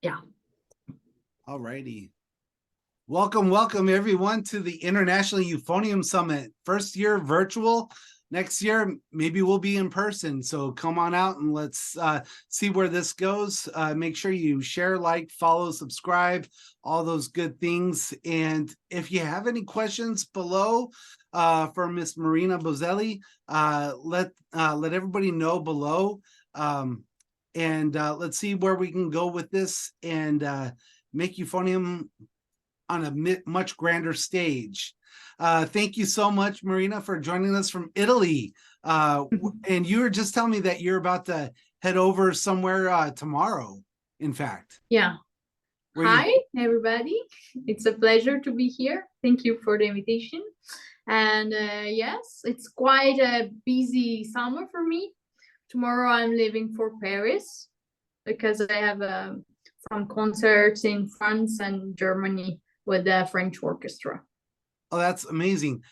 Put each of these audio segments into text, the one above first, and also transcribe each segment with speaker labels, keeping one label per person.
Speaker 1: Yeah.
Speaker 2: All righty. Welcome everyone to the International Euphonium Summit. First year virtual. Next year, maybe we'll be in person. So come on out and let's see where this goes. Make sure you share, like, follow, subscribe, all those good things. And if you have any questions below for Miss Marina Boselli, let everybody know below. And let's see where we can go with this and make Euphonium on a much grander stage. Thank you so much, Marina, for joining us from Italy. And you were just telling me that you're about to head over somewhere tomorrow, in fact.
Speaker 1: Yeah. Hi, everybody. It's a pleasure to be here. Thank you for the invitation. And yes, it's quite a busy summer for me. Tomorrow I'm leaving for Paris because I have some concerts in France and Germany with the French orchestra.
Speaker 2: Oh, that's amazing.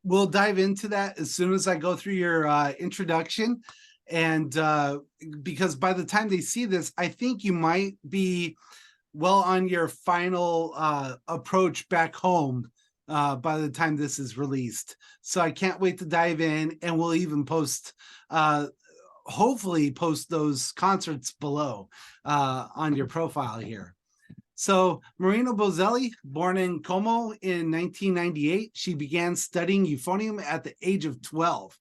Speaker 2: We'll dive into that as soon as I go through your introduction. And because by the time they see this, I think you might be well on your final approach back home by the time this is released. So I can't wait to dive in, and we'll even post hopefully post those concerts below on your profile here. So Marina Boselli, born in Como in 1998, she began studying euphonium at the age of 12.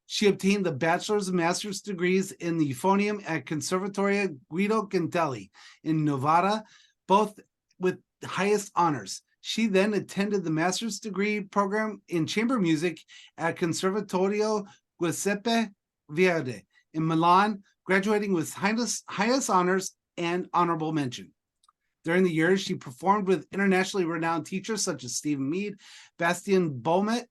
Speaker 2: She obtained the Bachelor's and Master's degrees in the Euphonium at Conservatorio Guido Cantelli in Novara, both with highest honors. She then attended the Master's degree program in chamber music at Conservatorio Giuseppe Verdi in Milan, graduating with highest honors and honorable mention. During the years, she performed with internationally renowned teachers such as Stephen Mead, Bastian Bomet,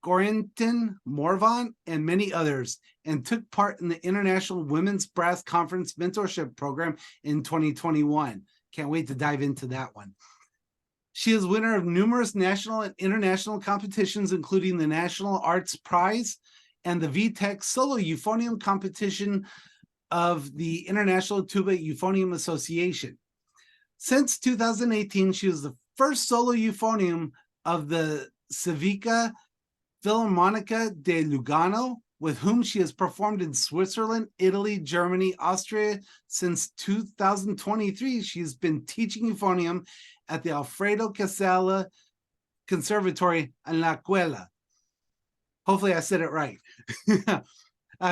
Speaker 2: Corentin Morvan, and many others, and took part in the International Women's Brass Conference Mentorship Program in 2021. Can't wait to dive into that one. She is winner of numerous national and international competitions, including the National Arts Prize and the VTech Solo Euphonium Competition of the International Tuba Euphonium Association. Since 2018, she was the first solo euphonium of the Civica Filarmonica de Lugano, with whom she has performed in Switzerland, Italy, Germany, Austria. Since 2023, she's been teaching euphonium at the Alfredo Casella Conservatory in La Quella. Hopefully I said it right.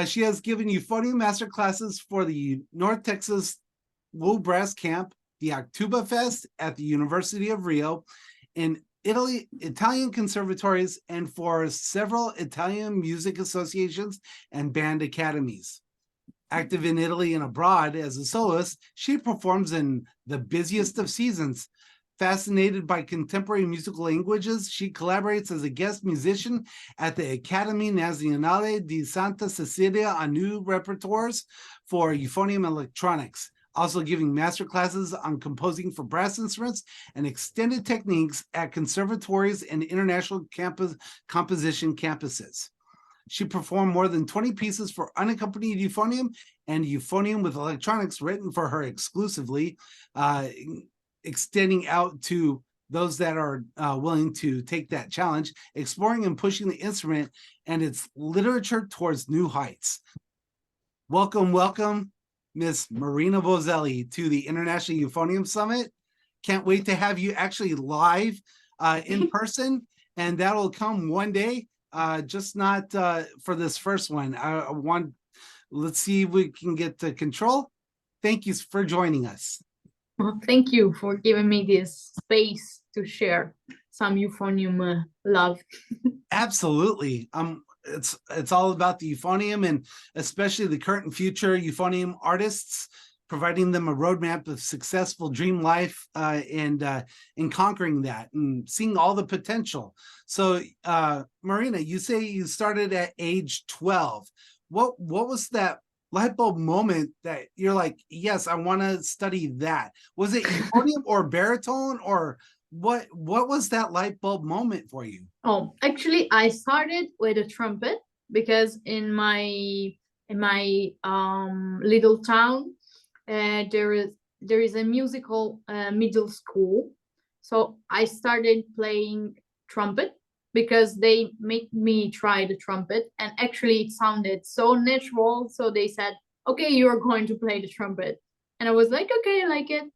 Speaker 2: She has given euphonium master classes for the North Texas Wool Brass Camp, the Octuba Fest at the University of Rio, in Italian conservatories, and for several Italian music associations and band academies. Active in Italy and abroad as a soloist, she performs in the busiest of seasons. Fascinated by contemporary musical languages, she collaborates as a guest musician at the Accademia Nazionale di Santa Cecilia on new repertoires for euphonium electronics, also giving master classes on composing for brass instruments and extended techniques at conservatories and international composition campuses. She performed more than 20 pieces for unaccompanied euphonium and euphonium with electronics written for her exclusively, extending out to those that are willing to take that challenge, exploring and pushing the instrument and its literature towards new heights. Welcome, Miss Marina Boselli, to the International Euphonium Summit. Can't wait to have you actually live in person, and that'll come one day, just not for this first one. Let's see if we can get the control. Thank you for joining us.
Speaker 1: Well, thank you for giving me this space to share some euphonium love.
Speaker 2: Absolutely. It's all about the euphonium, and especially the current and future euphonium artists, providing them a roadmap of successful dream life and conquering that and seeing all the potential. So Marina, you say you started at age 12. What was that light bulb moment that you're like, yes, I want to study that? Was it euphonium or baritone, or what was that light bulb moment for you?
Speaker 1: Oh, actually, I started with a trumpet because in my little town there is a musical middle school. So I started playing trumpet because they made me try the trumpet, and actually it sounded so natural. So they said, okay, you're going to play the trumpet. And I was like, okay, I like it.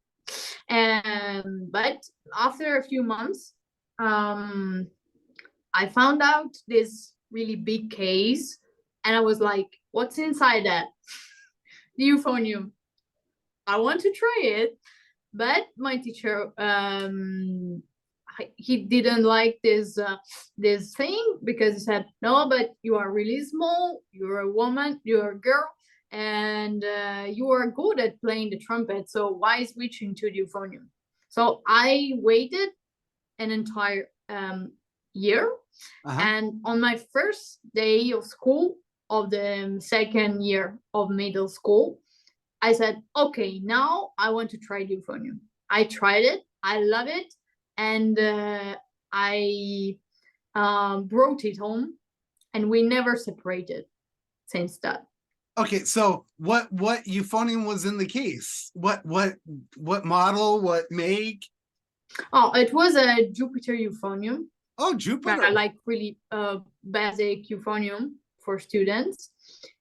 Speaker 1: But after a few months, I found out this really big case, and I was like, what's inside that? The euphonium. I want to try it, but my teacher, he didn't like this thing, because he said, no, but you are really small, you're a woman, you're a girl, and you are good at playing the trumpet, so why switching to the euphonium? So I waited an entire year. And on my first day of school, of the second year of middle school, I said, okay, now I want to try the euphonium. I tried it, I love it, and I brought it home, and we never separated since that.
Speaker 2: Okay, so what euphonium was in the case? What model? What make?
Speaker 1: Oh, it was a Jupiter euphonium.
Speaker 2: Oh, Jupiter!
Speaker 1: Like really basic euphonium for students.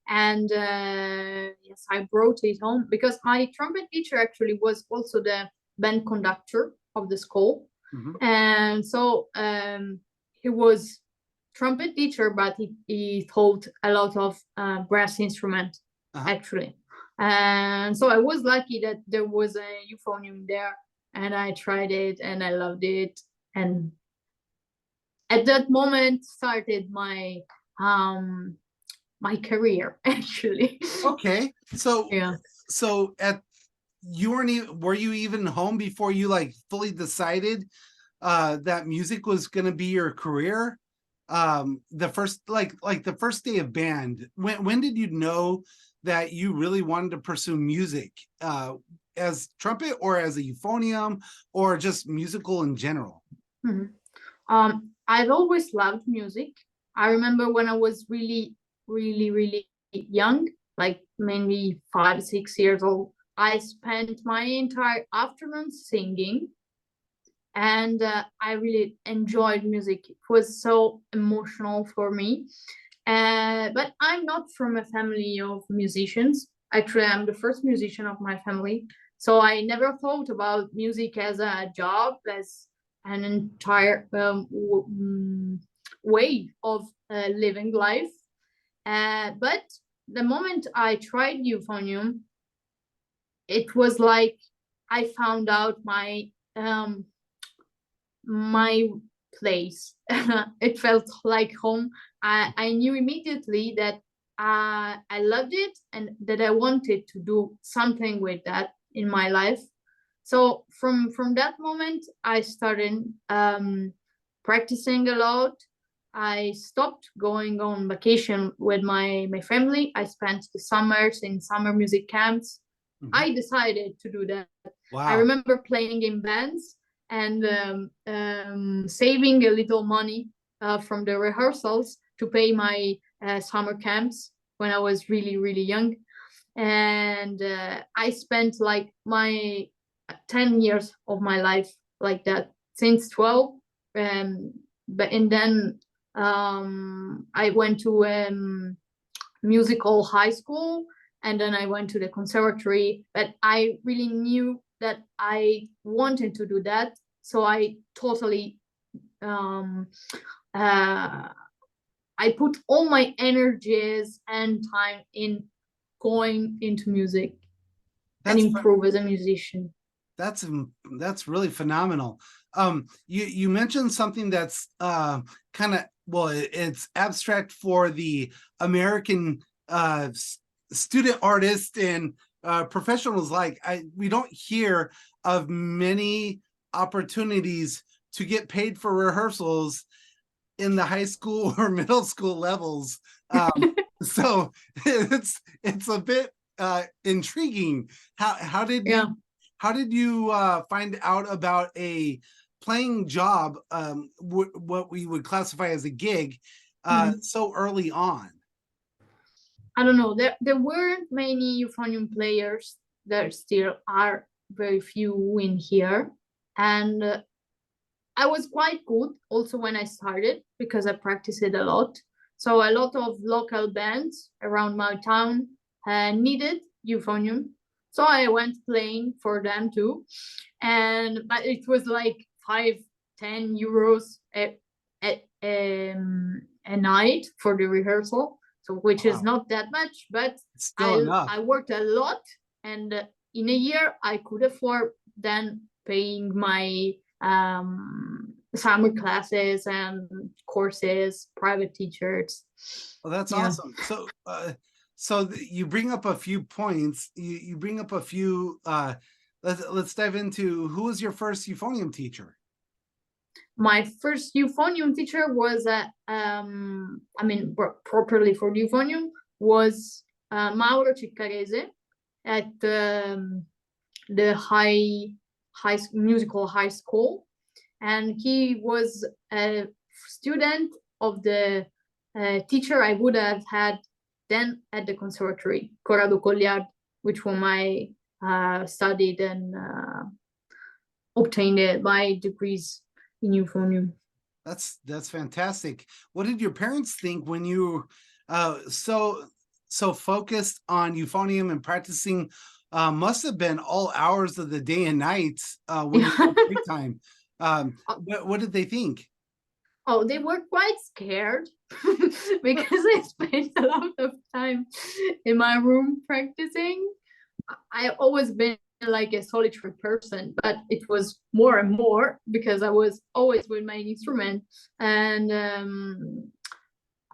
Speaker 1: And yes, I brought it home because my trumpet teacher actually was also the band conductor of the school. And so he was trumpet teacher, but he taught a lot of brass instrument actually. And so I was lucky that there was a euphonium there, and I tried it and I loved it. And at that moment started my my career actually.
Speaker 2: Okay, so
Speaker 1: yeah.
Speaker 2: So were you even home before you like fully decided that music was going to be your career? The first the first day of band, when did you know that you really wanted to pursue music, as trumpet or as a euphonium or just musical in general?
Speaker 1: I've always loved music. I remember when I was really young, like maybe 5-6 years old, I spent my entire afternoon singing, and I really enjoyed music. It was so emotional for me. But I'm not from a family of musicians. Actually, I'm the first musician of my family. So I never thought about music as a job, as an entire way of living life. But the moment I tried euphonium, it was like I found out my my place. It felt like home. I knew immediately that I loved it and that I wanted to do something with that in my life. So from that moment, I started practicing a lot. I stopped going on vacation with my family. I spent the summers in summer music camps. I decided to do that.
Speaker 2: Wow.
Speaker 1: I remember playing in bands and saving a little money from the rehearsals to pay my summer camps when I was really young. And I spent like my 10 years of my life like that, since 12. But and then I went to musical high school, and then I went to the conservatory. But I really knew that I wanted to do that, so I totally I put all my energies and time in going into music and improve as a musician.
Speaker 2: That's really phenomenal. You mentioned something that's kind of, well, it's abstract for the American student artist and professionals. Like we don't hear of many opportunities to get paid for rehearsals in the high school or middle school levels. So it's a bit intriguing. How did you find out about a playing job, what we would classify as a gig, so early on?
Speaker 1: I don't know. There weren't many euphonium players there still are very few in here. And I was quite good also when I started because I practiced it a lot. So a lot of local bands around my town needed euphonium. So I went playing for them too. But it was like 5-10 euros a night for the rehearsal. So which is not that much, but I worked a lot, and in a year I could afford then paying my summer classes and courses, private teachers.
Speaker 2: Well, that's awesome. So you bring up a few points. You bring up a few. Let's dive into who was your first euphonium teacher.
Speaker 1: My first euphonium teacher was properly for euphonium was Mauro Ciccarese at the musical high school, and he was a student of the teacher I would have had then at the Conservatory, Corrado Colliard, which one I studied and obtained my degrees in euphonium.
Speaker 2: That's fantastic. What did your parents think when you so focused on euphonium and practicing? Must have been all hours of the day and night when you had free time. What did they think?
Speaker 1: Oh, they were quite scared because I spent a lot of time in my room practicing. I've always been like a solitary person, but it was more and more because I was always with my instrument. And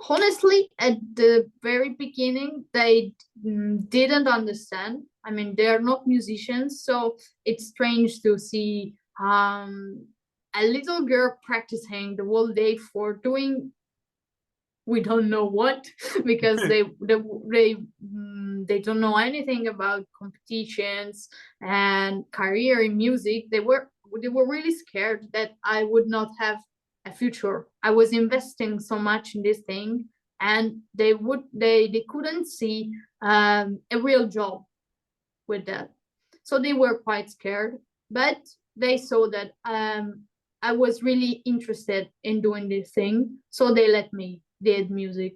Speaker 1: honestly, at the very beginning, they didn't understand. I mean, they're not musicians, so it's strange to see a little girl practicing the whole day for doing we don't know what, because they don't know anything about competitions and career in music. They were really scared that I would not have a future. I was investing so much in this thing, and they couldn't see a real job with that. So they were quite scared, but they saw that I was really interested in doing this thing, so they let me did music,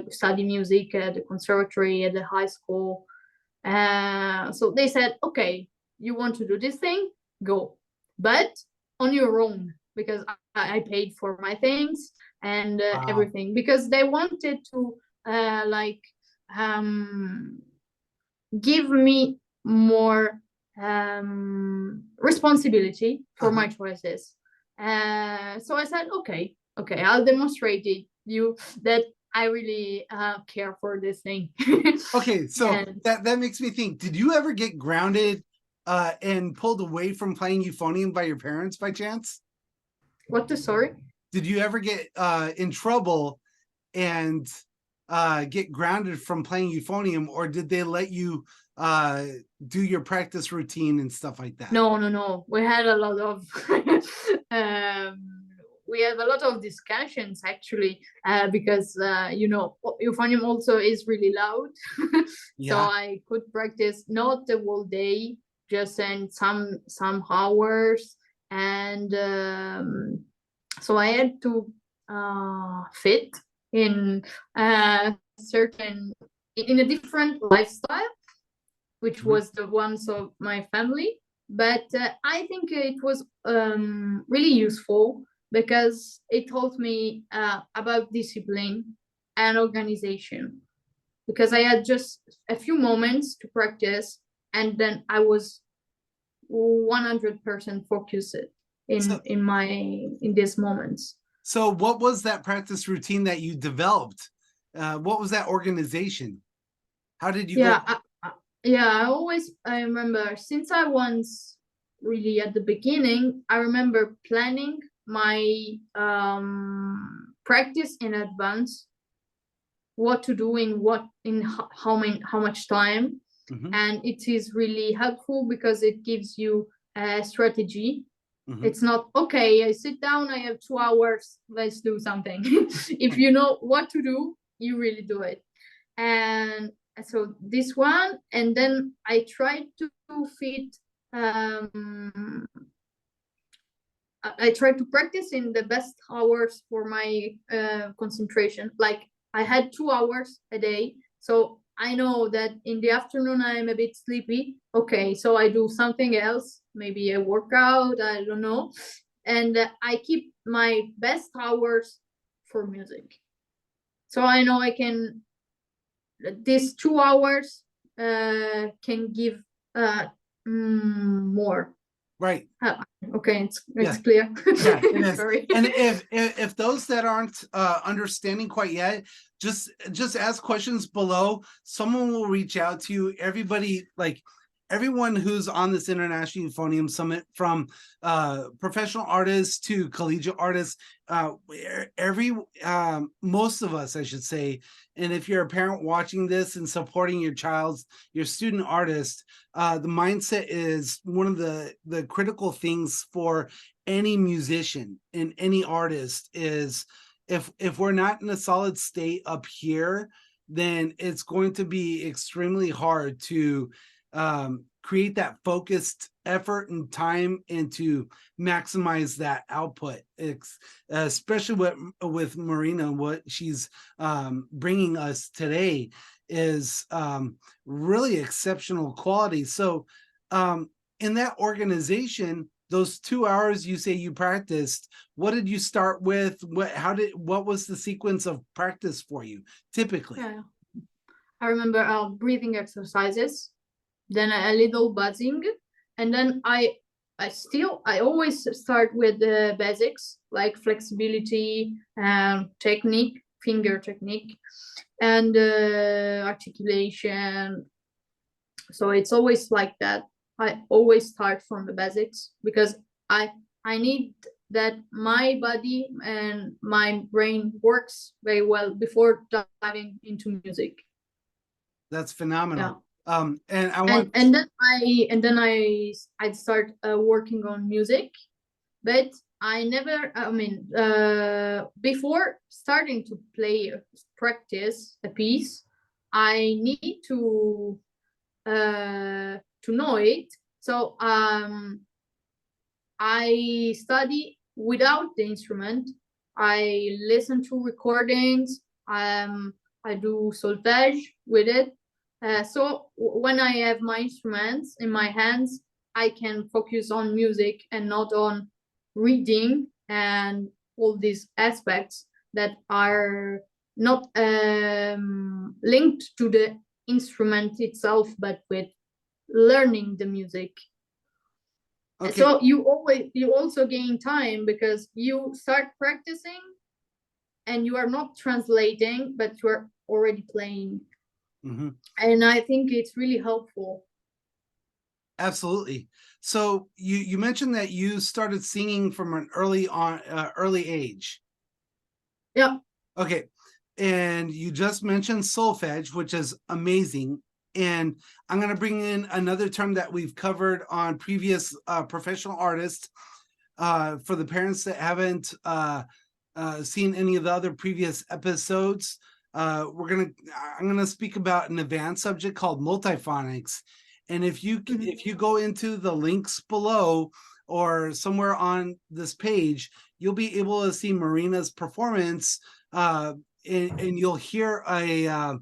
Speaker 1: study music at the conservatory, at the high school. So they said, okay, you want to do this thing, go, but on your own, because I paid for my things and everything, because they wanted to give me more responsibility for my choices. So I said, okay, I'll demonstrate you that I really care for this thing.
Speaker 2: Okay, so that makes me think, did you ever get grounded and pulled away from playing euphonium by your parents by chance?
Speaker 1: Sorry?
Speaker 2: Did you ever get in trouble and get grounded from playing euphonium, or did they let you do your practice routine and stuff like that?
Speaker 1: No. We had a lot of discussions actually, because euphonium also is really loud. So I could practice not the whole day, just in some hours, and so I had to fit in a different lifestyle, which was the ones of my family. But I think it was really useful because it taught me about discipline and organization, because I had just a few moments to practice, and then I was 100% focused in these moments.
Speaker 2: So what was that practice routine that you developed? What was that organization? How did you go?
Speaker 1: I remember, since I was really at the beginning, I remember planning my practice in advance, what to do how much time. And it is really helpful because it gives you a strategy. It's not, okay, I sit down, I have 2 hours, let's do something. If you know what to do, you really do it. And so this one, and then I tried to fit I try to practice in the best hours for my concentration. Like I had 2 hours a day, so I know that in the afternoon I'm a bit sleepy. Okay, so I do something else, maybe a workout, I don't know, and I keep my best hours for music. So I know I can. These 2 hours can give more.
Speaker 2: Right.
Speaker 1: Okay, it's
Speaker 2: Yeah.
Speaker 1: clear.
Speaker 2: Yeah, it is.
Speaker 1: Sorry.
Speaker 2: And if those that aren't understanding quite yet, just ask questions below. Someone will reach out to you. Everybody, like everyone who's on this International Euphonium Summit, from professional artists to collegiate artists, most of us, I should say, and if you're a parent watching this and supporting your student artist, the mindset is one of the critical things for any musician and any artist. Is if we're not in a solid state up here, then it's going to be extremely hard to create that focused effort and time and to maximize that output. It's especially with Marina, what she's bringing us today is really exceptional quality. So in that organization, those 2 hours you say you practiced, what did you start with? What was the sequence of practice for you typically?
Speaker 1: Yeah. I remember breathing exercises, then a little buzzing, and then I always start with the basics like flexibility, technique, finger technique, and articulation. So it's always like that. I always start from the basics because I need that my body and my brain works very well before diving into music.
Speaker 2: That's phenomenal.
Speaker 1: Yeah.
Speaker 2: And I want
Speaker 1: and then I start working on music, but I never, I mean, before starting to practice a piece, I need to know it. So I study without the instrument. I listen to recordings. I do solfège with it. So when I have my instruments in my hands, I can focus on music and not on reading and all these aspects that are not linked to the instrument itself, but with learning the music. Okay. So you also gain time because you start practicing and you are not translating, but you are already playing. Mm-hmm. And I think it's really helpful.
Speaker 2: Absolutely. So you mentioned that you started singing from an early age.
Speaker 1: Yeah.
Speaker 2: Okay. And you just mentioned solfège, which is amazing. And I'm going to bring in another term that we've covered on previous professional artists. For the parents that haven't seen any of the other previous episodes, I'm gonna speak about an advanced subject called multiphonics. And if you go into the links below or somewhere on this page, you'll be able to see Marina's performance, and you'll hear a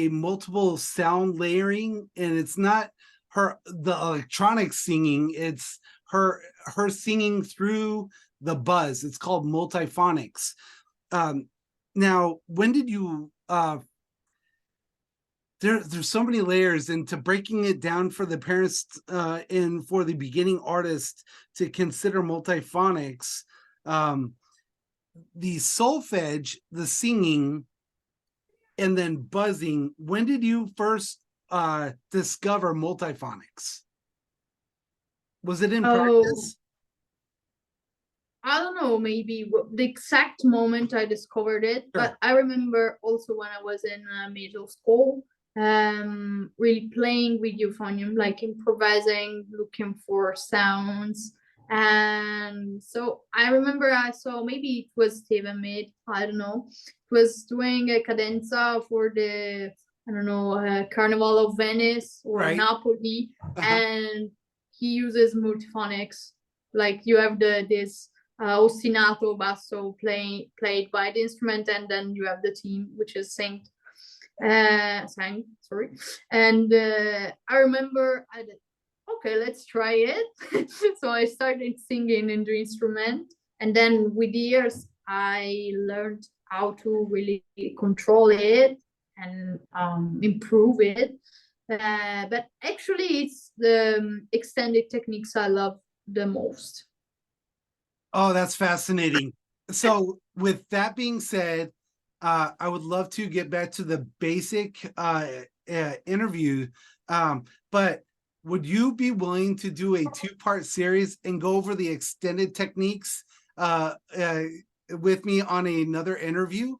Speaker 2: multiple sound layering, and it's not the electronic singing, it's her singing through the buzz. It's called multiphonics. Now, when did you there's so many layers into breaking it down for the parents and for the beginning artist to consider multiphonics. The solfège, the singing, and then buzzing. When did you first discover multiphonics? Was it in practice?
Speaker 1: I don't know, maybe the exact moment I discovered it, sure. But I remember also when I was in middle school, really playing with euphonium, like improvising, looking for sounds. And so I remember I saw, maybe it was Steven Mead, I don't know, it was doing a cadenza for the I don't know, Carnival of Venice or
Speaker 2: Right.
Speaker 1: Napoli, and he uses multiphonics. Like you have this ostinato basso played by the instrument, and then you have the team, which is sang, sorry. And I remember okay, let's try it. So I started singing in the instrument, and then with years I learned how to really control it and improve it. But actually, it's the extended techniques I love the most.
Speaker 2: Oh, that's fascinating. So with that being said, I would love to get back to the basic interview, but would you be willing to do a two-part series and go over the extended techniques with me on another interview?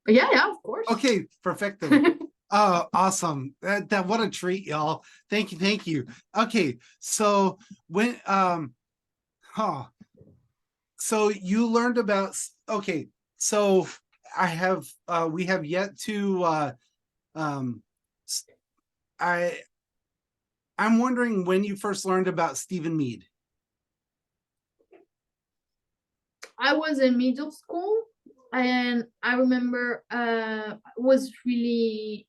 Speaker 1: Yeah, of course.
Speaker 2: Okay, perfecto. Awesome. That what a treat, y'all. Thank you. Okay, so when so you learned about, okay, so I have we have yet to I'm wondering when you first learned about Stephen Mead.
Speaker 1: I was in middle school, and I remember was really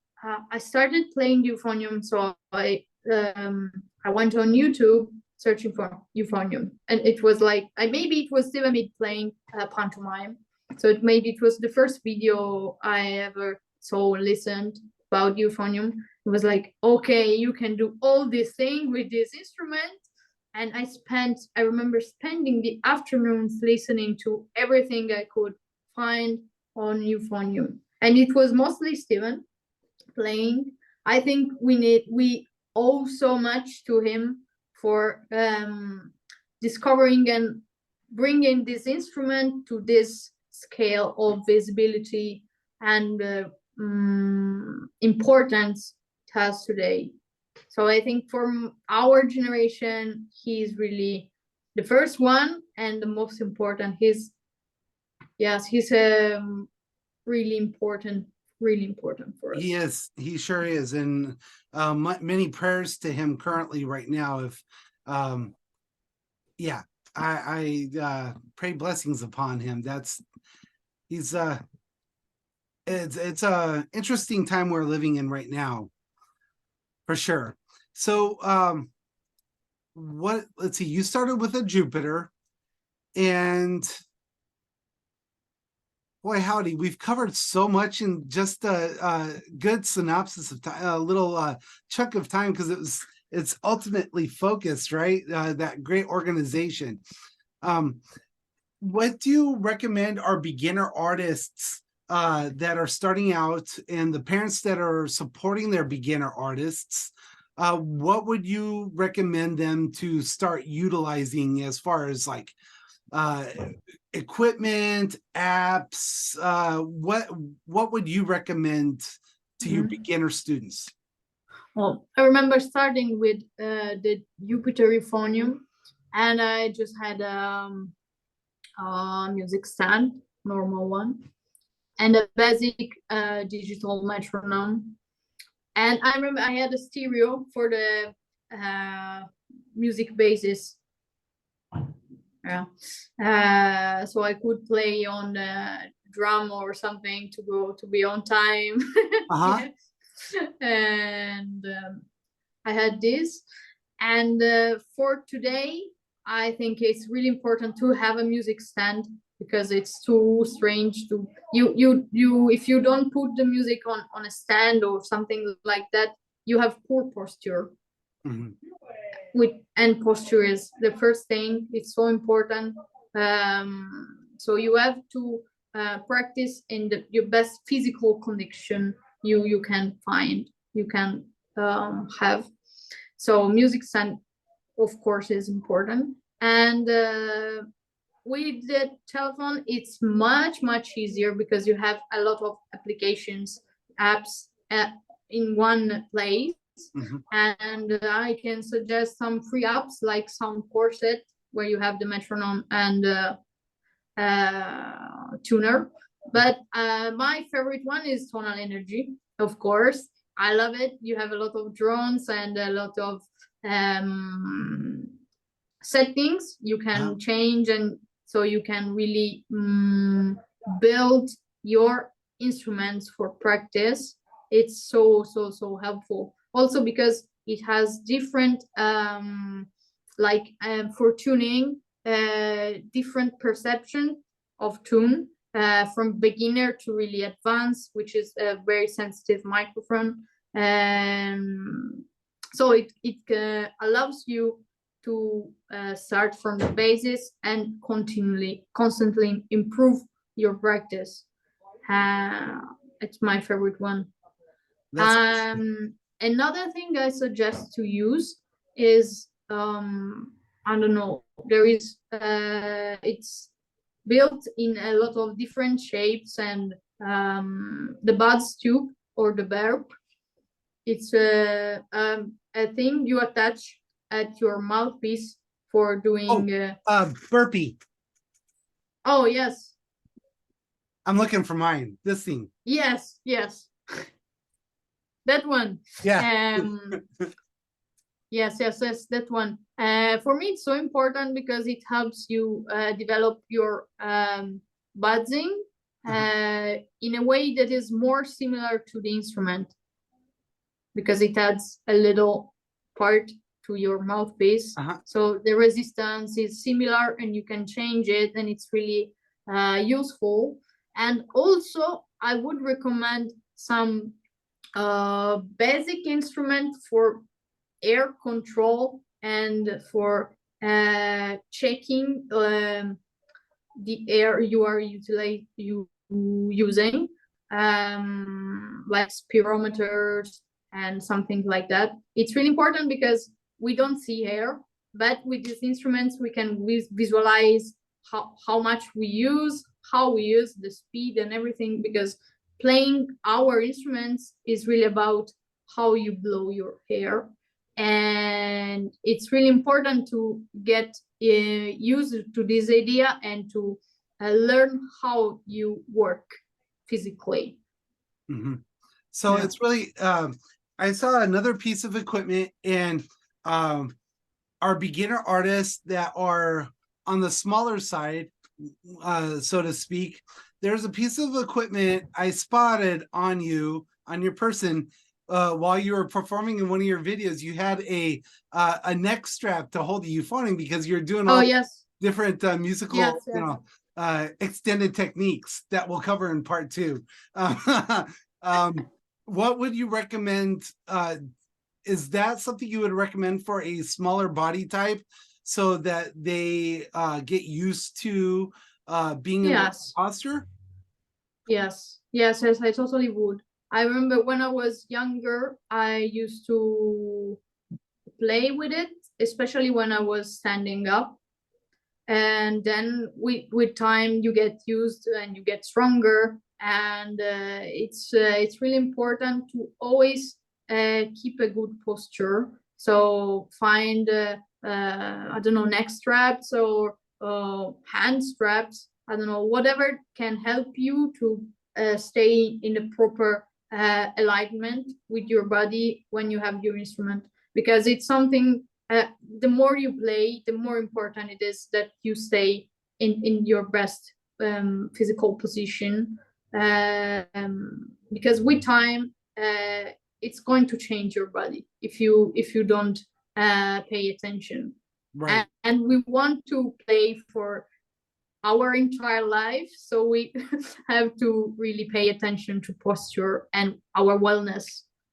Speaker 1: I started playing euphonium, so I went on YouTube searching for euphonium, and it was like maybe it was Stephen Mead playing pantomime, so maybe it was the first video I ever saw, listened about euphonium. It was like, okay, you can do all this thing with this instrument. And I remember spending the afternoons listening to everything I could find on euphonium, and it was mostly Stephen playing. I think we owe so much to him for discovering and bringing this instrument to this scale of visibility and importance it has today. So I think from our generation, he's really the first one and the most important. He's really important for us.
Speaker 2: He sure is. And many prayers to him currently right now. If yeah, I pray blessings upon him. He's it's a interesting time we're living in right now, for sure. So let's see, you started with a Jupiter, and boy howdy, we've covered so much in just a good synopsis of time, a little chunk of time, because it's ultimately focused, right? That great organization. What do you recommend our beginner artists that are starting out, and the parents that are supporting their beginner artists? What would you recommend them to start utilizing as far as like equipment, apps? What would you recommend to your beginner students?
Speaker 1: Well, I remember starting with the Jupiter Euphonium, and I just had a music stand, normal one, and a basic digital metronome. And I remember I had a stereo for the music basis. Yeah. So I could play on the drum or something to be on time. And I had this. And for today, I think it's really important to have a music stand, because it's too strange to if you don't put the music on a stand or something like that, you have poor posture. And posture is the first thing. It's so important. So you have to practice in your best physical condition you can find, you can have. So music stand, of course, is important. And with the telephone, it's much easier, because you have a lot of applications, apps in one place. And I can suggest some free apps like Sound Corset, where you have the metronome and tuner. But my favorite one is Tonal Energy, of course. I love it. You have a lot of drones and a lot of settings you can change, and so you can really build your instruments for practice. It's so helpful. Also because it has different for tuning, different perception of tune, from beginner to really advanced, which is a very sensitive microphone. So it allows you to start from the basis and constantly improve your practice. It's my favorite one. Another thing I suggest to use is I don't know, there is it's built in a lot of different shapes, and the buds tube or the burp, it's a thing you attach at your mouthpiece for doing
Speaker 2: burpee.
Speaker 1: Oh yes,
Speaker 2: I'm looking for mine. This thing.
Speaker 1: Yes. That one.
Speaker 2: Yeah.
Speaker 1: Yes, that one. For me, it's so important because it helps you develop your buzzing in a way that is more similar to the instrument, because it adds a little part to your mouthpiece. So the resistance is similar and you can change it, and it's really useful. And also, I would recommend some basic instrument for air control and for checking the air you are using, like spirometers and something like that. It's really important because we don't see air, but with these instruments we can visualize how much we use, how we use the speed and everything, because playing our instruments is really about how you blow your hair. And it's really important to get used to this idea and to learn how you work physically.
Speaker 2: So it's really I saw another piece of equipment, and our beginner artists that are on the smaller side, so to speak, there's a piece of equipment I spotted on you, on your person, while you were performing in one of your videos. You had a neck strap to hold the euphonium because you're doing all different musical, extended techniques that we'll cover in part 2. What would you recommend? Is that something you would recommend for a smaller body type so that they get used to being in that posture?
Speaker 1: Yes, I totally would. I remember when I was younger, I used to play with it, especially when I was standing up. And then with time, you get used and you get stronger. And it's really important to always keep a good posture. So find I don't know, neck straps or hand straps. I don't know, whatever can help you to stay in the proper alignment with your body when you have your instrument, because it's something, the more you play, the more important it is that you stay in your best physical position, because with time it's going to change your body if you don't pay attention.
Speaker 2: Right.
Speaker 1: And we want to play for our entire life, so we have to really pay attention to posture and our wellness.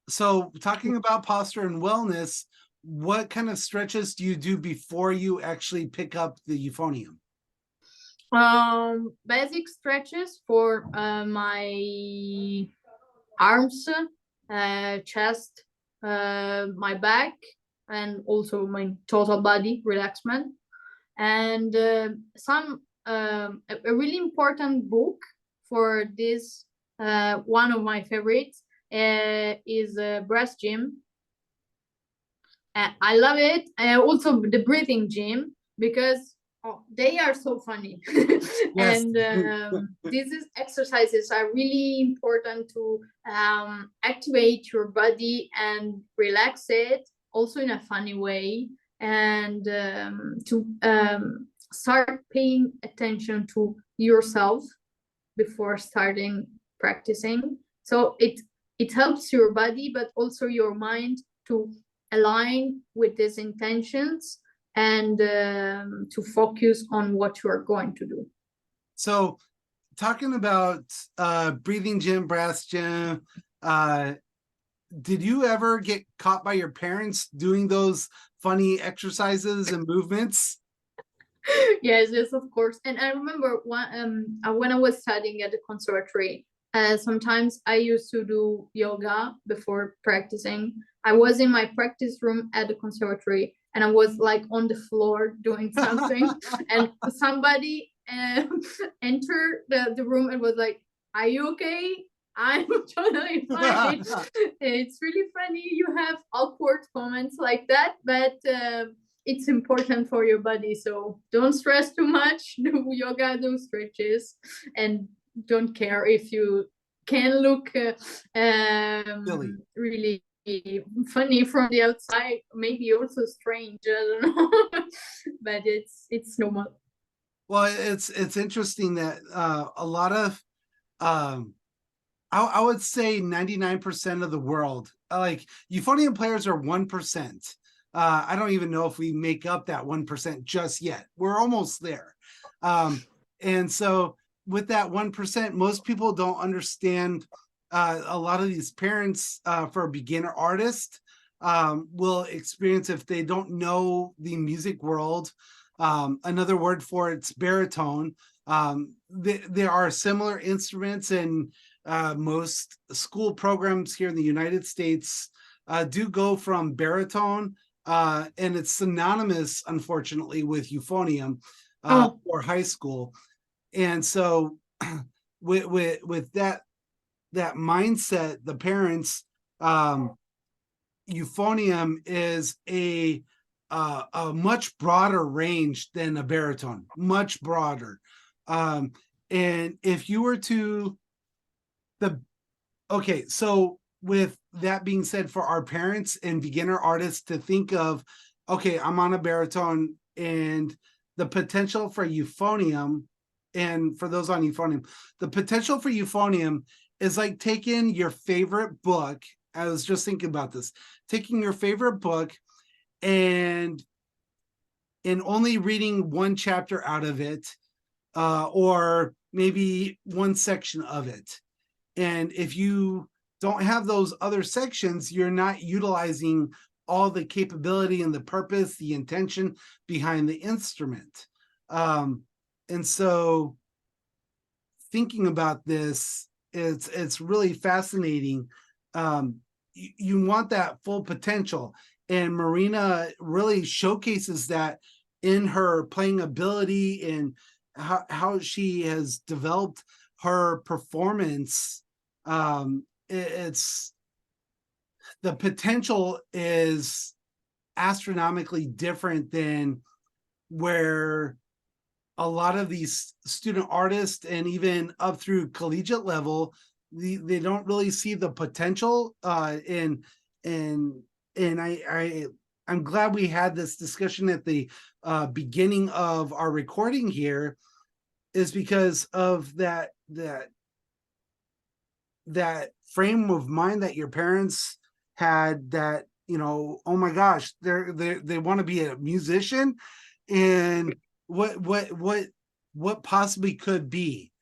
Speaker 2: So talking about posture and wellness, what kind of stretches do you do before you actually pick up the euphonium?
Speaker 1: Basic stretches for my arms, chest, my back, and also my total body relaxment. And some a really important book for this, one of my favorites, is Breath Gym. I love it. Also the breathing gym, because Oh, they are so funny.
Speaker 2: Yes.
Speaker 1: And these exercises are really important to activate your body and relax it, also in a funny way, and to start paying attention to yourself before starting practicing. So it helps your body, but also your mind to align with these intentions and to focus on what you are going to do.
Speaker 2: So talking about breathing gym, brass gym, did you ever get caught by your parents doing those funny exercises and movements?
Speaker 1: Yes, yes, of course. And I remember when I was studying at the conservatory, sometimes I used to do yoga before practicing. I was in my practice room at the conservatory, and I was like on the floor doing something, and somebody entered the room and was like, "Are you okay?" I'm totally fine. It's really funny. You have awkward moments like that, but it's important for your body. So don't stress too much. Do yoga, do stretches, and don't care if you can look really funny from the outside, maybe also strange. I don't know, but it's normal.
Speaker 2: Well, it's interesting that a lot of I would say 99% of the world, like euphonium players are 1%. I don't even know if we make up that 1% just yet. We're almost there. And so with that 1%, most people don't understand. A lot of these parents for a beginner artist will experience, if they don't know the music world, another word for it's baritone. There are similar instruments, and most school programs here in the United States do go from baritone, and it's synonymous, unfortunately, with euphonium or high school. And so with that mindset, the parents, euphonium is a much broader range than a baritone, much broader. And if you were to okay, so with that being said, for our parents and beginner artists to think of, okay, I'm on a baritone, and the potential for euphonium, and for those on euphonium, the potential for euphonium is like taking your favorite book. I was just thinking about this, taking your favorite book and only reading one chapter out of it, or maybe one section of it. And if you don't have those other sections, you're not utilizing all the capability and the purpose, the intention behind the instrument. And so thinking about this, it's really fascinating. You want that full potential. And Marina really showcases that in her playing ability and how she has developed her performance. It's the potential is astronomically different than where a lot of these student artists, and even up through collegiate level, they don't really see the potential. And I'm glad we had this discussion at the beginning of our recording here, is because of that frame of mind that your parents had, that, you know, oh my gosh, they want to be a musician, and what possibly could be.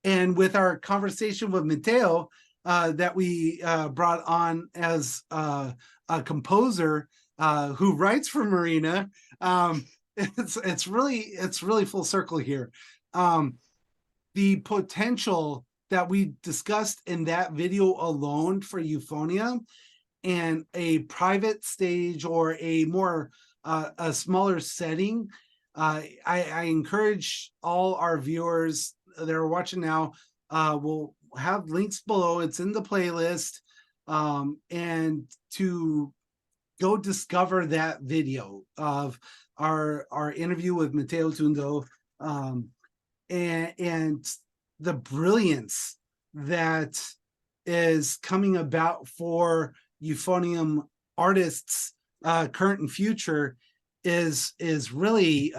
Speaker 2: And with our conversation with Matteo, that we brought on as a composer who writes for Marina, it's really full circle here. The potential that we discussed in that video alone for euphonium, and a private stage or a more a smaller setting, I encourage all our viewers that are watching now, we'll have links below, it's in the playlist, and to go discover that video of our interview with Matteo Tundo, and the brilliance that is coming about for Euphonium artists, current and future, is really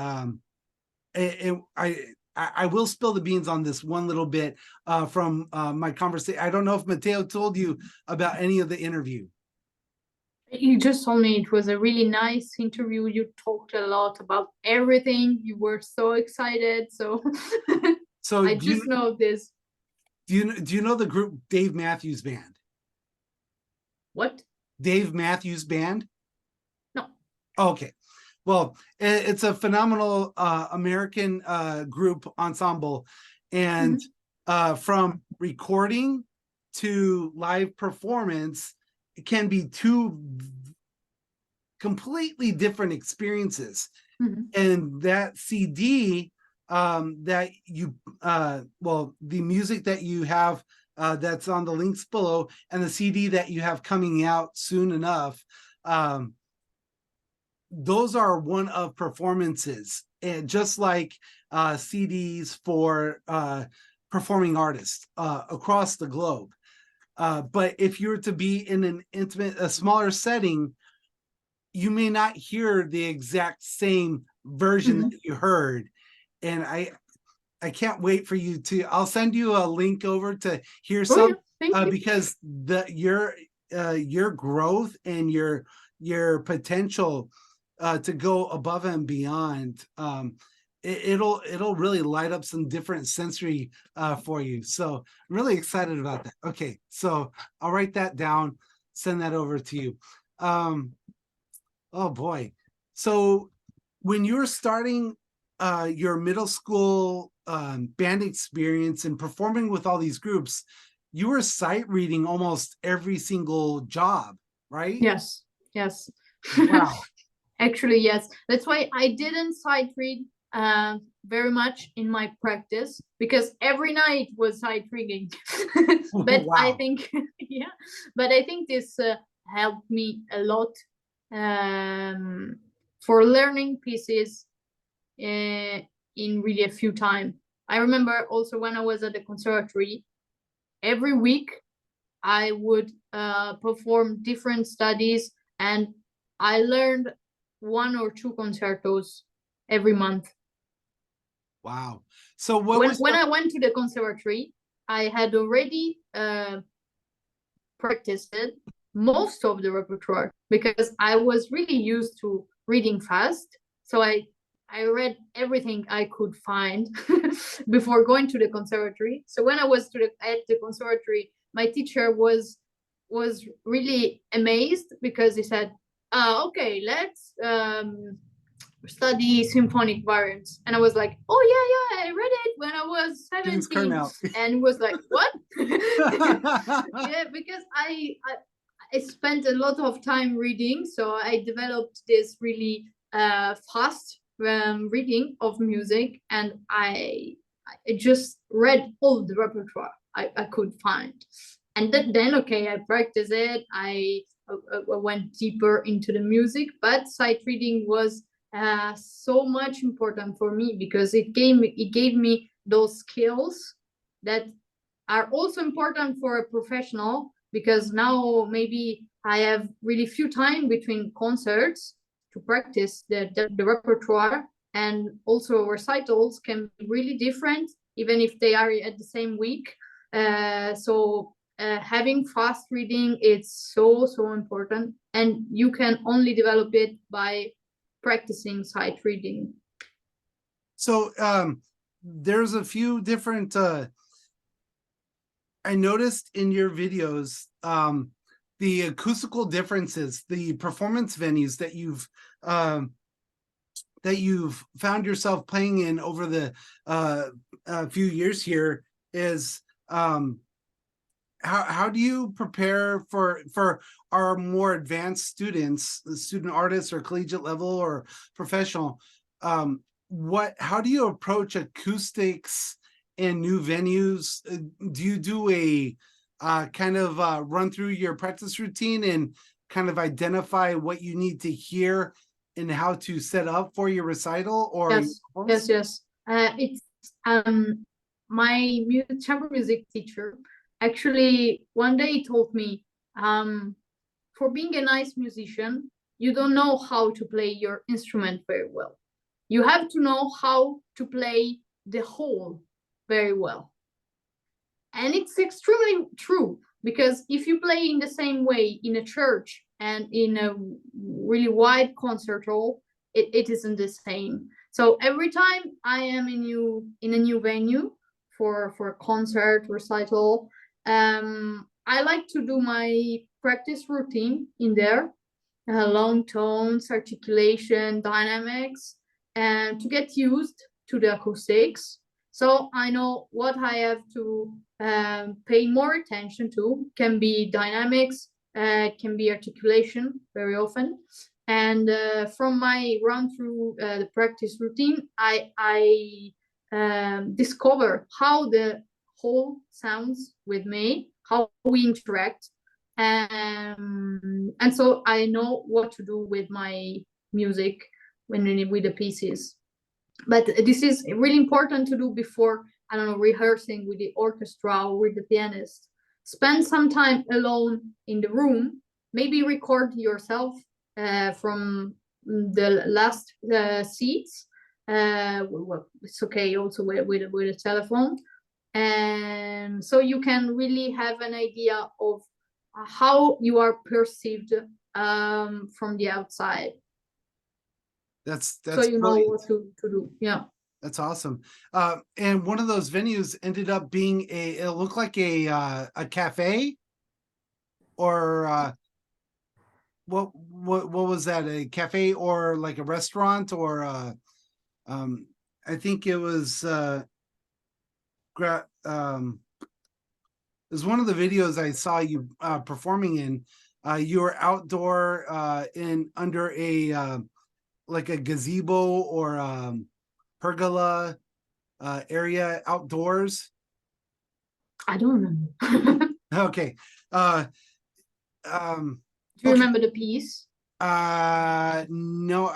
Speaker 2: I will spill the beans on this one little bit from my conversation. I don't know if Matteo told you about any of the interview.
Speaker 1: You just told me it was a really nice interview. You talked a lot about everything. You were so excited. So,
Speaker 2: So
Speaker 1: I just know this.
Speaker 2: Do you know the group Dave Matthews Band?
Speaker 1: What?
Speaker 2: Dave Matthews Band?
Speaker 1: No.
Speaker 2: Okay. Well, it's a phenomenal American group ensemble, and from recording to live performance, it can be two completely different experiences. And that CD that you well, the music that you have that's on the links below, and the CD that you have coming out soon enough, those are one of performances, and just like CDs for performing artists across the globe. But if you were to be in an intimate, a smaller setting, you may not hear the exact same version that you heard. And I can't wait for you to, I'll send you a link over to hear some, because your growth and your potential to go above and beyond, it'll really light up some different sensory for you. So I'm really excited about that. Okay, so I'll write that down, send that over to you. Oh boy. So when you were starting your middle school band experience and performing with all these groups, you were sight reading almost every single job, right?
Speaker 1: Yes.
Speaker 2: Wow.
Speaker 1: Actually, yes. That's why I didn't sight read very much in my practice, because every night was sight reading. But
Speaker 2: wow.
Speaker 1: I think, but I think this helped me a lot for learning pieces in really a few time. I remember also when I was at the Conservatory, every week I would perform different studies, and I learned 1 or 2 concertos every month.
Speaker 2: Wow. So
Speaker 1: when I went to the Conservatory, I had already practiced most of the repertoire, because I was really used to reading fast. So I read everything I could find before going to the Conservatory. So when I was at the Conservatory, my teacher was really amazed, because he said, okay, let's study symphonic variants. And I was like, oh yeah, I read it when I was 17. And was like, what? Yeah, because I spent a lot of time reading, so I developed this really fast reading of music, and I just read all the repertoire I could find. And then okay, I practiced it. I went deeper into the music, but sight reading was so much important for me, because it gave me those skills that are also important for a professional, because now maybe I have really few time between concerts to practice the repertoire, and also recitals can be really different even if they are at the same week. So having fast reading, it's so important, and you can only develop it by practicing sight reading.
Speaker 2: So there's a few different I noticed in your videos the acoustical differences, the performance venues that you've found yourself playing in over the few years here. Is how do you prepare for our more advanced students, the student artists or collegiate level or professional? How do you approach acoustics in new venues? Do you do a kind of run through your practice routine and kind of identify what you need to hear and how to set up for your recital? Or
Speaker 1: yes. It's my chamber music teacher actually one day told me, for being a nice musician, you don't know how to play your instrument very well. You have to know how to play the whole very well. And it's extremely true, because if you play in the same way in a church and in a really wide concert hall, it isn't the same. So every time I am in a new venue for a concert recital, I like to do my practice routine in there, long tones, articulation, dynamics, and to get used to the acoustics. So I know what I have to pay more attention to. Can be dynamics, can be articulation very often. And from my run through the practice routine, I discover how the whole sounds with me, how we interact. And so I know what to do with my music with the pieces. But this is really important to do before, I don't know, rehearsing with the orchestra or with the pianist. Spend some time alone in the room, maybe record yourself from the last seats. Well, it's okay also with a telephone. And so you can really have an idea of how you are perceived from the outside.
Speaker 2: That's
Speaker 1: so you know what to do. Yeah,
Speaker 2: that's awesome. And one of those venues ended up being it looked like a cafe, or what was that, a cafe or like a restaurant, or I think it was it was one of the videos I saw you performing in. You were outdoor in under a like a gazebo or pergola area outdoors.
Speaker 1: I don't remember.
Speaker 2: Okay.
Speaker 1: Do you remember the piece?
Speaker 2: No,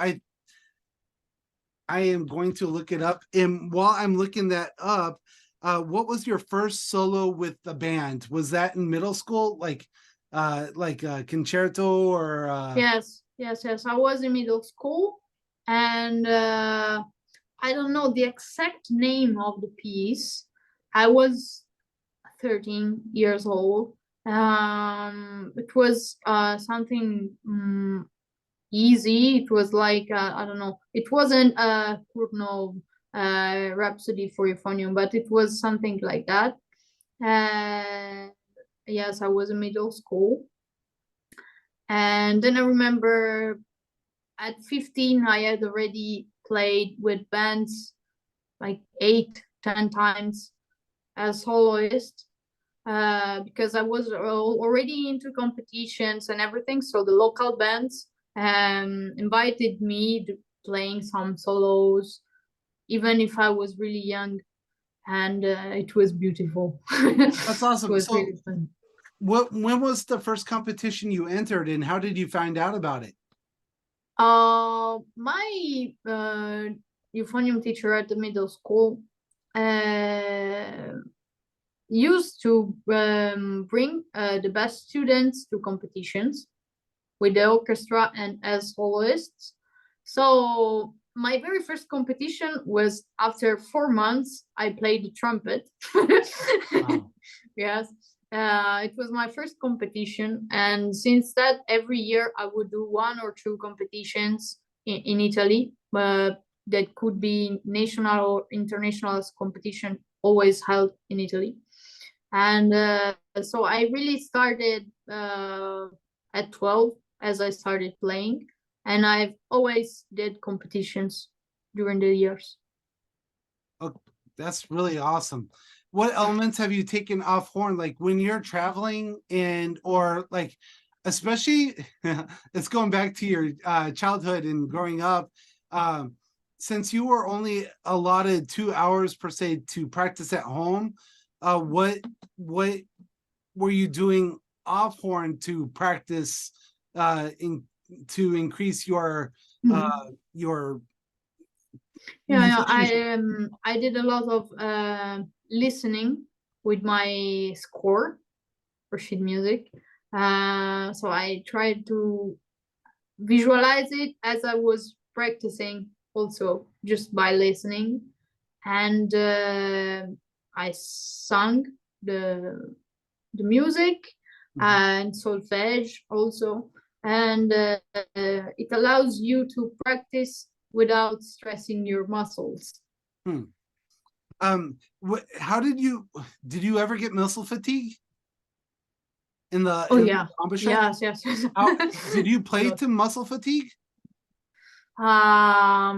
Speaker 2: I am going to look it up. And while I'm looking that up, what was your first solo with the band? Was that in middle school, like a concerto or
Speaker 1: Yes. I was in middle school, and I don't know the exact name of the piece. I was 13 years old. It was something easy. It was like I don't know. It wasn't a Kurno Rhapsody for Euphonium, but it was something like that. Yes, I was in middle school, and then I remember at 15 I had already played with bands like 8-10 times as soloist, because I was already into competitions and everything. So the local bands invited me to playing some solos, even if I was really young, and it was beautiful.
Speaker 2: That's awesome.
Speaker 1: It was
Speaker 2: So
Speaker 1: really fun.
Speaker 2: when was the first competition you entered, and how did you find out about it?
Speaker 1: My euphonium teacher at the middle school used to bring the best students to competitions with the orchestra and as soloists. So my very first competition was after 4 months. I played the trumpet. Wow. Yes. It was my first competition, and since that, every year I would do 1 or 2 competitions in Italy, but that could be national or international competition, always held in Italy. And so I really started at 12 as I started playing, and I've always did competitions during the years.
Speaker 2: Oh, that's really awesome. What elements have you taken off horn, like when you're traveling, and or like especially it's going back to your childhood and growing up, since you were only allotted 2 hours per se to practice at home, what were you doing off horn to practice to increase your your
Speaker 1: yeah,
Speaker 2: musicianship?
Speaker 1: I did a lot of listening with my score for sheet music. So I tried to visualize it as I was practicing, also just by listening, and I sung the music and solfege also, and it allows you to practice without stressing your muscles.
Speaker 2: How did you ever get muscle fatigue in the
Speaker 1: Yeah, yes.
Speaker 2: How did you play to muscle fatigue?
Speaker 1: I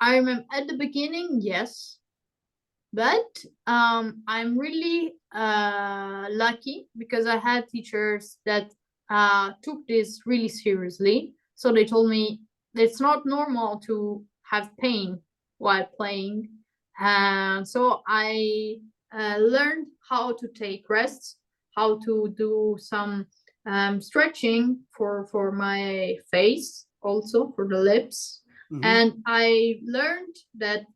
Speaker 1: remember at the beginning, yes, but I'm really lucky because I had teachers that took this really seriously. So they told me it's not normal to have pain while playing. So I learned how to take rests, how to do some stretching for my face, also for the lips. And I learned that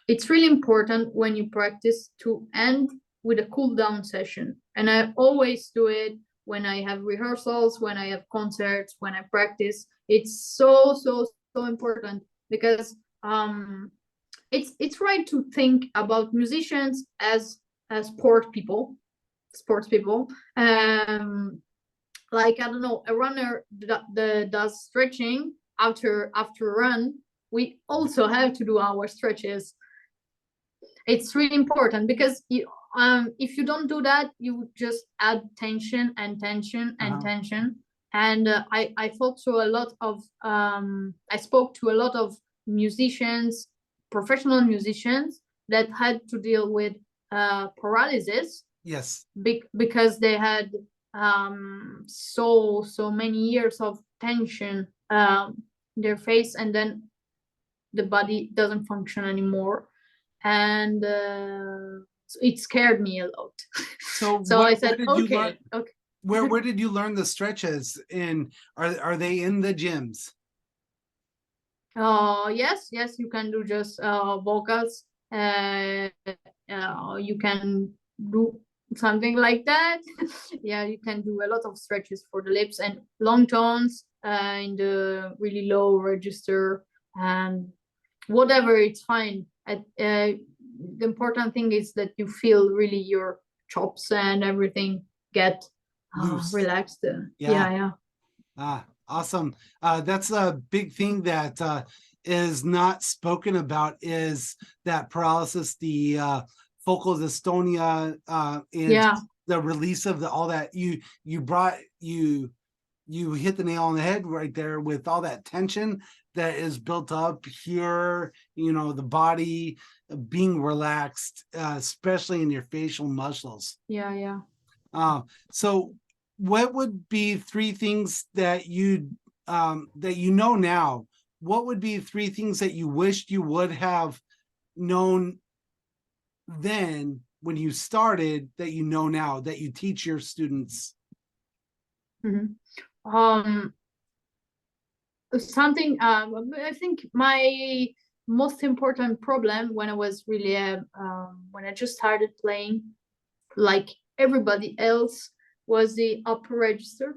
Speaker 1: it's really important when you practice to end with a cool down session. And I always do it when I have rehearsals, when I have concerts, when I practice. It's so important because it's right to think about musicians as sports people. Like, I don't know, a runner that does stretching after a run. We also have to do our stretches. It's really important because if you don't do that, you just add tension and tension and tension. And I thought to a lot of I spoke to a lot of musicians, professional musicians that had to deal with paralysis.
Speaker 2: Yes.
Speaker 1: Because they had so many years of tension in their face, and then the body doesn't function anymore. And it scared me a lot. So I said, okay.
Speaker 2: Where did you learn the stretches? And are they in the gyms?
Speaker 1: Yes, you can do just vocals. You can do something like that. Yeah, you can do a lot of stretches for the lips and long tones in the really low register, and whatever, it's fine. The important thing is that you feel really your chops and everything get relaxed. Yeah.
Speaker 2: Awesome. That's a big thing that is not spoken about, is that paralysis, the focal dystonia, is the release of all that. You hit the nail on the head right there with all that tension that is built up here, the body being relaxed, especially in your facial muscles.
Speaker 1: Yeah.
Speaker 2: So what would be three things that you now? What would be three things that you wished you would have known then when you started that you know now that you teach your students?
Speaker 1: Something I think my most important problem when I was really when I just started playing like everybody else was the upper register.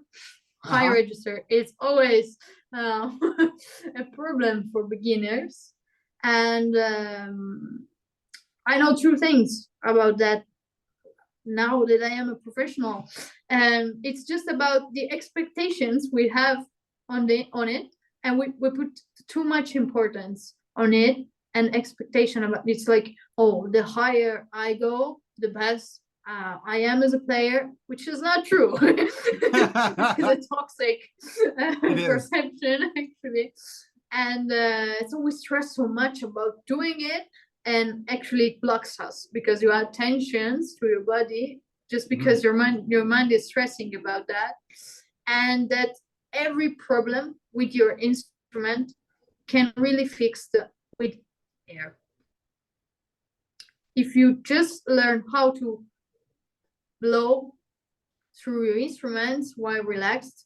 Speaker 1: High register is always a problem for beginners, and I know two things about that now that I am a professional, and it's just about the expectations we have on it, and we put too much importance on it and expectation about it's like, oh, the higher I go, the best I am as a player, which is not true. It's a toxic perception, actually. And so we stress so much about doing it, and actually it blocks us because you add tensions to your body just because your mind is stressing about that. And that every problem with your instrument can really fix with air. If you just learn how to blow through your instruments while relaxed,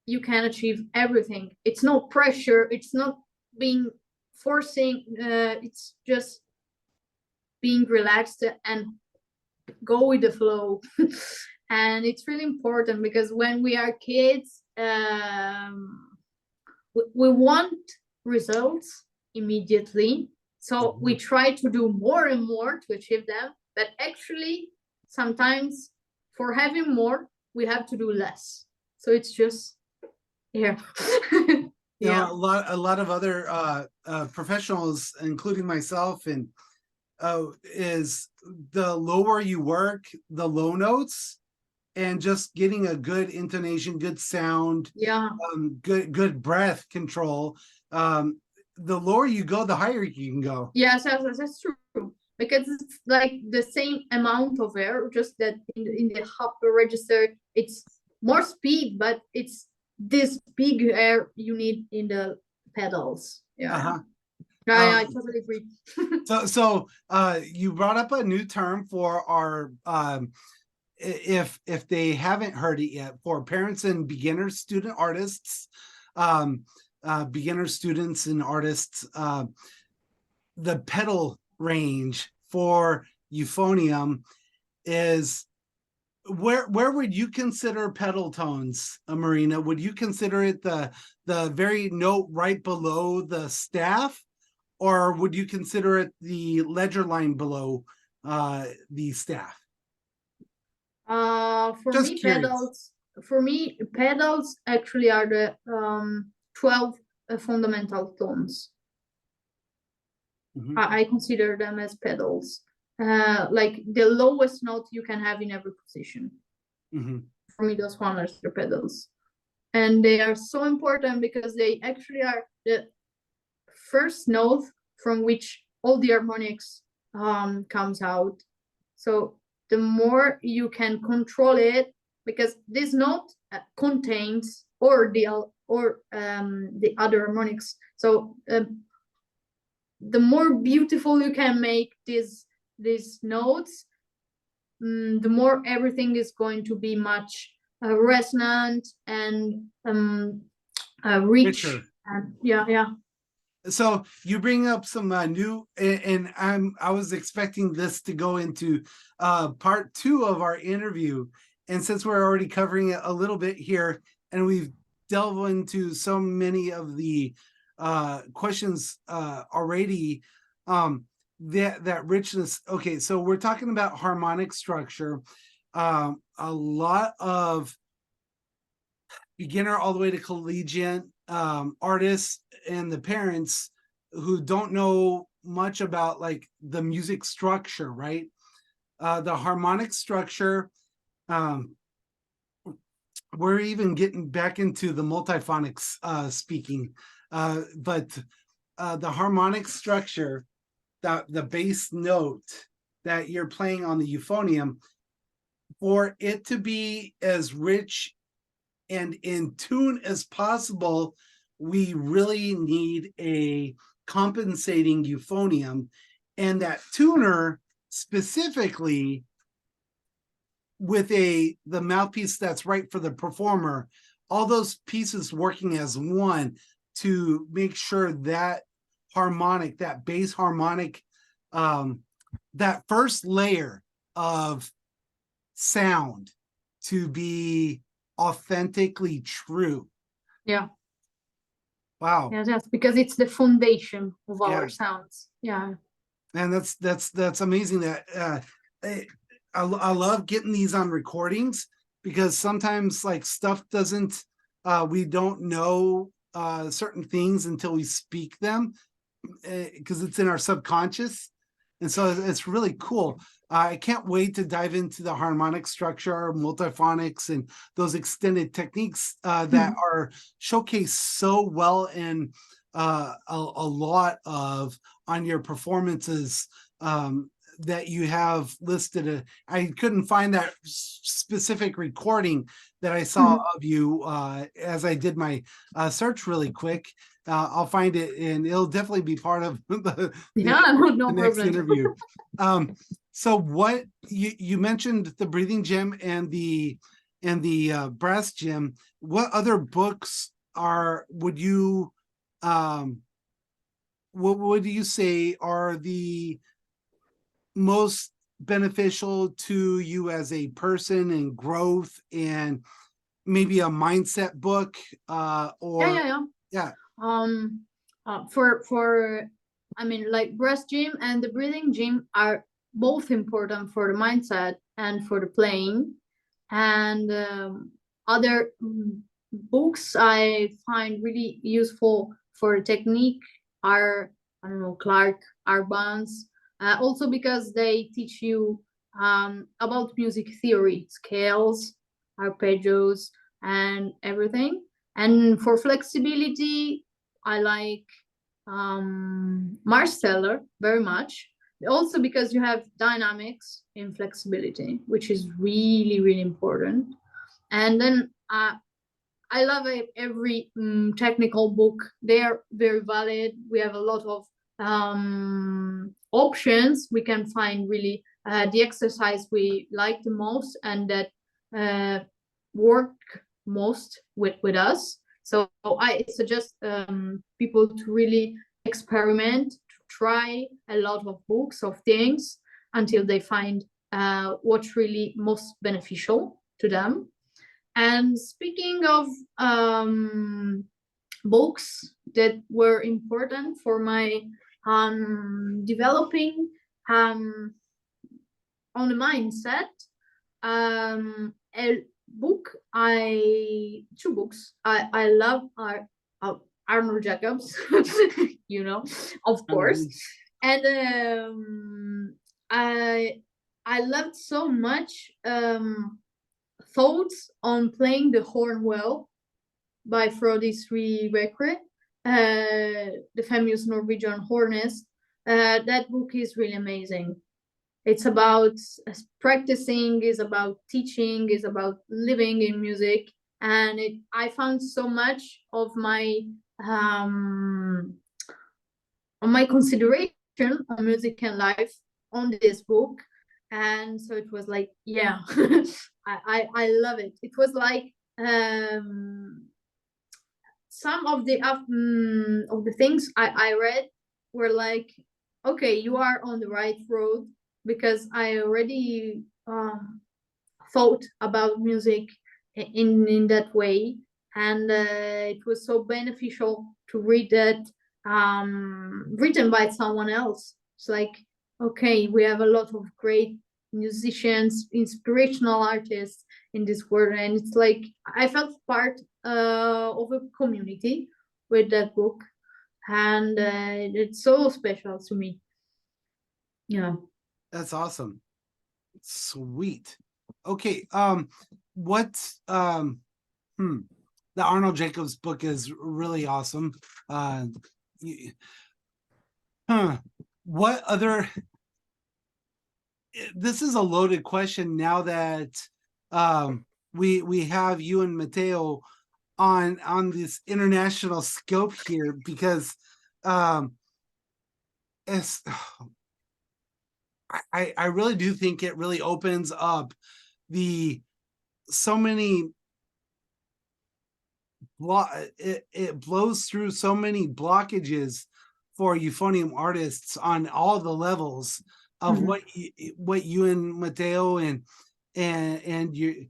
Speaker 1: you can achieve everything. It's no pressure, it's not being forcing, it's just being relaxed and go with the flow. And it's really important because when we are kids, we want results immediately, so we try to do more and more to achieve them, but actually sometimes for having more we have to do less. So it's just, yeah.
Speaker 2: You know, a lot of other professionals, including myself, and is the lower you work, the low notes, and just getting a good intonation, good sound, good breath control. The lower you go, the higher you can go.
Speaker 1: Yes, that's true. Because it's like the same amount of air, just that in the upper register, it's more speed, but it's this big air you need in the pedals. Yeah, I totally agree.
Speaker 2: So you brought up a new term for our if they haven't heard it yet, for parents and beginner student artists, beginner students and artists, the pedal range for euphonium is, where would you consider pedal tones, Marina? Would you consider it the very note right below the staff, or would you consider it the ledger line below the staff?
Speaker 1: For
Speaker 2: Just
Speaker 1: me,
Speaker 2: curious.
Speaker 1: pedals actually are the 12 fundamental tones. I consider them as pedals, like the lowest note you can have in every position. For me, those ones are the pedals, and they are so important because they actually are the first note from which all the harmonics comes out. So the more you can control it, because this note contains the other harmonics. So the more beautiful you can make these notes, the more everything is going to be much resonant and rich.
Speaker 2: Richer.
Speaker 1: Yeah.
Speaker 2: So you bring up some new, and I was expecting this to go into part 2 of our interview, and since we're already covering it a little bit here, and we've delved into so many of the questions already, that richness. Okay, so we're talking about harmonic structure. A lot of beginner all the way to collegiate artists and the parents who don't know much about like the music structure, right? The harmonic structure, we're even getting back into the multiphonics speaking, but the harmonic structure, the bass note that you're playing on the euphonium, for it to be as rich and in tune as possible, we really need a compensating euphonium, and that tuner specifically with the mouthpiece that's right for the performer, all those pieces working as one to make sure that harmonic, that bass harmonic, that first layer of sound to be authentically true.
Speaker 1: Yeah.
Speaker 2: Wow.
Speaker 1: Yeah, that's because it's the foundation of our sounds. Yeah.
Speaker 2: And that's amazing that I love getting these on recordings, because sometimes like stuff doesn't we don't know certain things until we speak them, because it's in our subconscious, and so it's really cool. I can't wait to dive into the harmonic structure, multiphonics, and those extended techniques that are showcased so well in a lot of on your performances that you have listed. I couldn't find that specific recording that I saw of you as I did my search really quick. I'll find it, and it'll definitely be part of the next interview. So what you mentioned the breathing gym and the and the brass gym, what other books would you what would you say are the most beneficial to you as a person and growth, and maybe a mindset book
Speaker 1: Yeah. For I mean, like breast gym and the breathing gym are both important for the mindset and for the playing. And other books I find really useful for technique are, I don't know, Clark Arbans, also because they teach you about music theory, scales, arpeggios, and everything. And for flexibility, I like Marsteller very much. Also because you have dynamics in flexibility, which is really, really important. And then I love every technical book. They're very valid. We have a lot of options. We can find really the exercise we like the most and that work most with us. So I suggest people to really experiment, to try a lot of books, of things, until they find what's really most beneficial to them. And speaking of books that were important for my developing on the mindset, a book two books I love are Arnold Jacobs, you know, of course. And I loved so much thoughts on playing the horn well by Frode Sri Rekre, the famous Norwegian hornist. That book is really amazing. It's about practicing, is about teaching, is about living in music. And I found so much of my consideration on music and life on this book. And so it was like, yeah, I love it. It was like some of the things I read were like, okay, you are on the right road, because I already thought about music in that way. And it was so beneficial to read that written by someone else. It's like, okay, we have a lot of great musicians, inspirational artists in this world. And it's like, I felt part of a community with that book. And it's so special to me. Yeah.
Speaker 2: That's awesome. Sweet. Okay. What the Arnold Jacobs book is really awesome. What other, this is a loaded question now that we have you and Matteo on this international scope here, because it's I really do think it really opens up so many it blows through so many blockages for euphonium artists on all the levels of what you and Matteo and you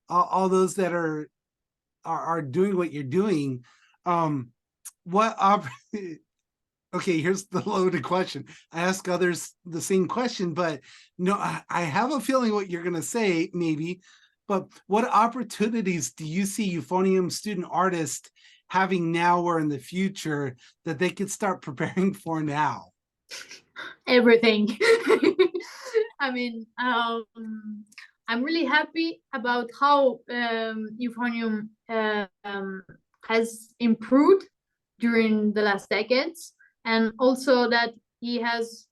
Speaker 2: all those that are doing what you're doing. Okay, here's the loaded question. I ask others the same question, but no, I have a feeling what you're going to say, maybe. But what opportunities do you see euphonium student artists having now or in the future that they could start preparing for now?
Speaker 1: Everything. I mean, I'm really happy about how euphonium has improved during the last decades, and also that he has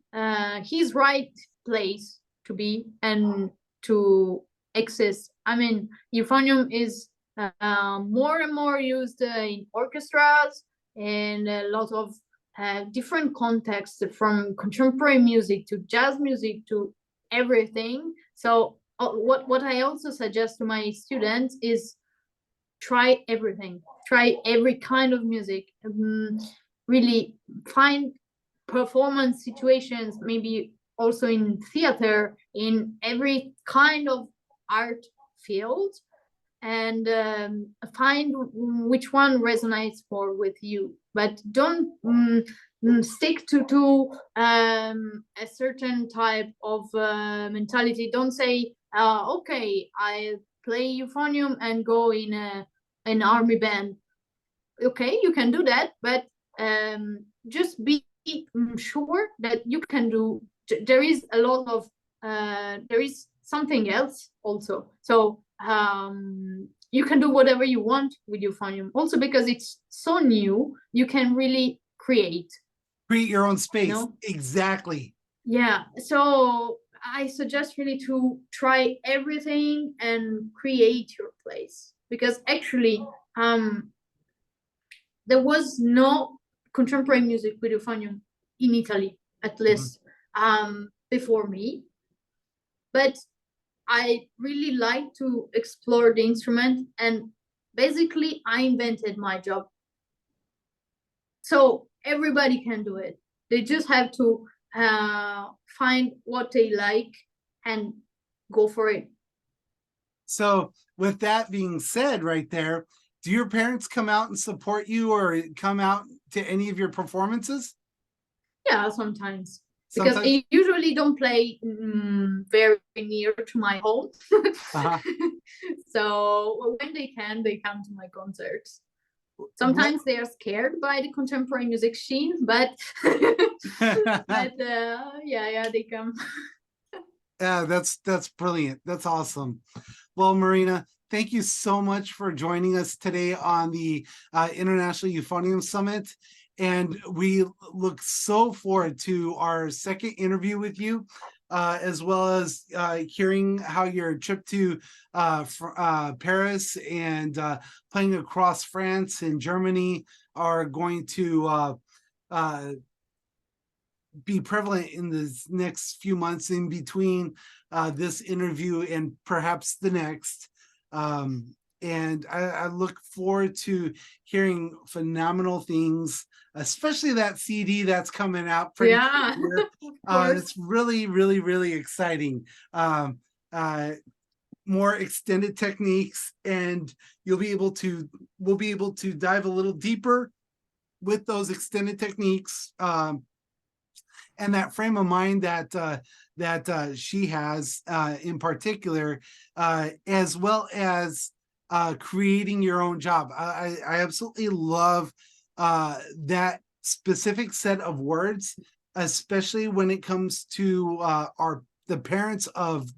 Speaker 1: his right place to be and to exist. I mean, euphonium is more and more used in orchestras and a lot of different contexts, from contemporary music to jazz music to everything. So what I also suggest to my students is try everything, try every kind of music, really find performance situations, maybe also in theater, in every kind of art field, and find which one resonates more with you. But don't stick to a certain type of mentality. Don't say, okay, I play euphonium and go in an army band. Okay, you can do that, but just be sure that you can do. There is a lot of there is something else also. So you can do whatever you want with euphonium. Also because it's so new, you can really create
Speaker 2: your own space.
Speaker 1: You know?
Speaker 2: Exactly.
Speaker 1: Yeah. So I suggest really to try everything and create your place, because actually there was no contemporary music with euphonium in Italy, at least before me. But I really like to explore the instrument, and basically I invented my job. So everybody can do it. They just have to find what they like and go for it.
Speaker 2: So with that being said right there, do your parents come out and support you or come out to any of your performances?
Speaker 1: Yeah, sometimes. Because I usually don't play very near to my home. So when they can, they come to my concerts. Sometimes they are scared by the contemporary music scene, but yeah, they come.
Speaker 2: Yeah, that's brilliant. That's awesome. Well, Marina, thank you so much for joining us today on the International Euphonium Summit. And we look so forward to our second interview with you, as well as hearing how your trip to Paris and playing across France and Germany are going to be prevalent in the next few months in between this interview and perhaps the next. And I look forward to hearing phenomenal things, especially that CD that's coming out pretty soon. It's really, really, really exciting. More extended techniques, and we'll be able to dive a little deeper with those extended techniques. And that frame of mind that she has in particular, as well as creating your own job. I absolutely love that specific set of words, especially when it comes to the parents of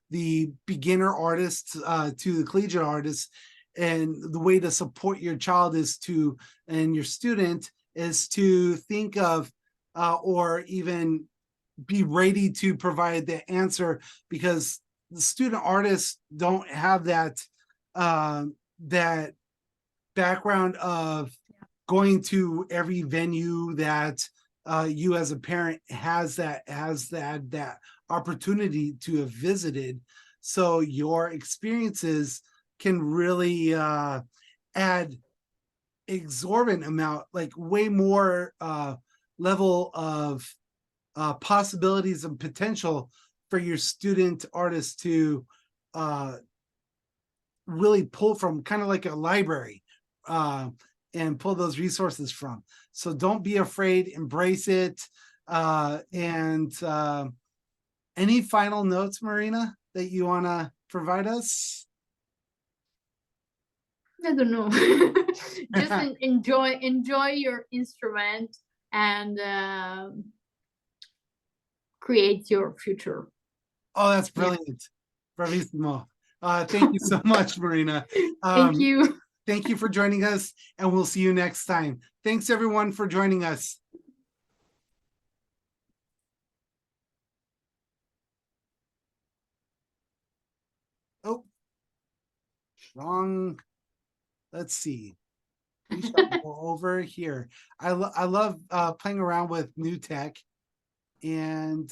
Speaker 2: the beginner artists to the collegiate artists. And the way to support your child and your student is to think of or even be ready to provide the answer, because the student artists don't have that that background of going to every venue that you as a parent has that opportunity to have visited. So your experiences can really add exorbitant amount, like way more level of possibilities and potential for your student artists to really pull from, kind of like a library, and pull those resources from. So don't be afraid, embrace it. And any final notes, Marina, that you want to provide us?
Speaker 1: I don't know. Just enjoy your instrument and create your future.
Speaker 2: Oh, that's brilliant. Bravissimo. Thank you so much, Marina.
Speaker 1: Thank you.
Speaker 2: Thank you for joining us, and we'll see you next time. Thanks, everyone, for joining us. Oh, wrong. Let's see. We shall go over here. I love playing around with new tech, and